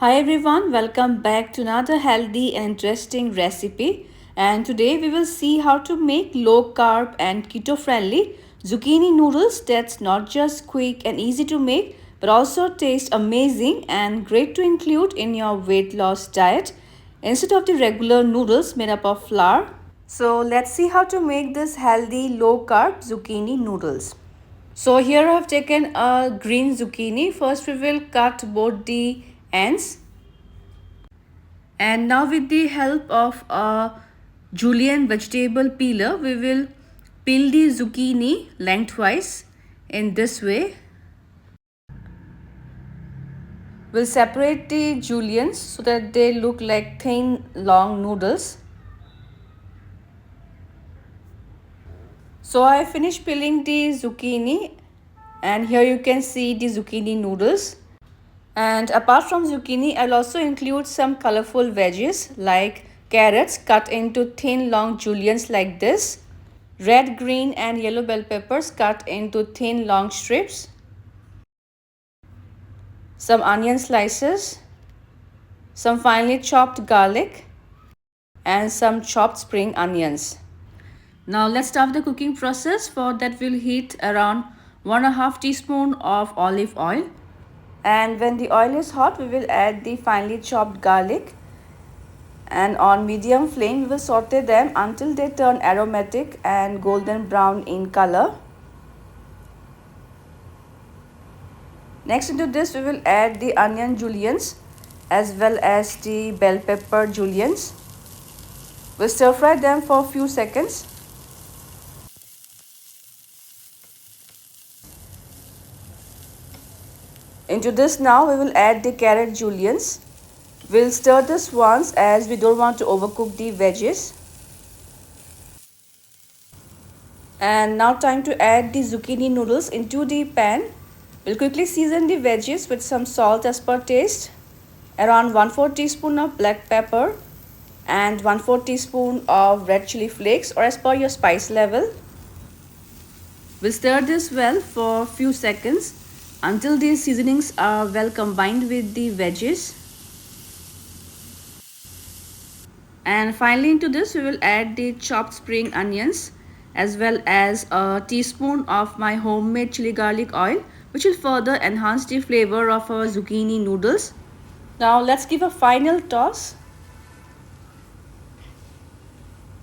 Hi everyone, welcome back to another healthy and interesting recipe. And today we will see how to make low carb and keto friendly zucchini noodles that's not just quick and easy to make but also taste amazing and great to include in your weight loss diet instead of the regular noodles made up of flour. So let's see how to make this healthy low carb zucchini noodles. So here I have taken a green zucchini. First we will cut both the ends. And now with the help of a julienne vegetable peeler, we will peel the zucchini lengthwise in this way. We'll separate the juliennes so that they look like thin long noodles. So I finished peeling the zucchini and here you can see the zucchini noodles. And apart from zucchini, I'll also include some colorful veggies like carrots cut into thin long juliennes like this, red, green and yellow bell peppers cut into thin long strips, some onion slices, some finely chopped garlic and some chopped spring onions. Now let's start the cooking process. For that we'll heat around 1.5 teaspoon of olive oil. And when the oil is hot, we will add the finely chopped garlic. And on medium flame, we will saute them until they turn aromatic and golden brown in color. Next into this, we will add the onion juliennes as well as the bell pepper juliennes. We'll stir fry them for a few seconds. Into this now we will add the carrot juliennes. We'll stir this once as we don't want to overcook the veggies. And now time to add the zucchini noodles into the pan. We'll quickly season the veggies with some salt as per taste, around 1/4 teaspoon of black pepper and 1/4 teaspoon of red chili flakes or as per your spice level. We'll stir this well for a few seconds until these seasonings are well combined with the veggies. And finally into this we will add the chopped spring onions as well as a teaspoon of my homemade chili garlic oil, which will further enhance the flavor of our zucchini noodles. Now let's give a final toss.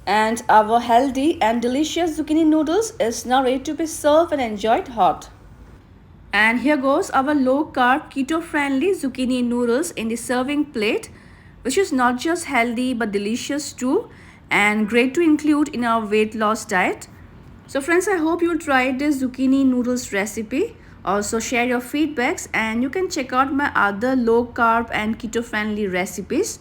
And our healthy and delicious zucchini noodles is now ready to be served and enjoyed hot. And here goes our low carb keto friendly zucchini noodles in the serving plate, which is not just healthy but delicious too and great to include in our weight loss diet. So friends, I hope you tried this zucchini noodles recipe. Also share your feedbacks and you can check out my other low carb and keto friendly recipes.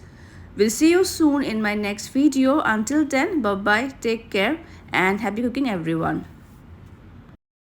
We'll see you soon in my next video. Until then, bye bye, take care and happy cooking everyone.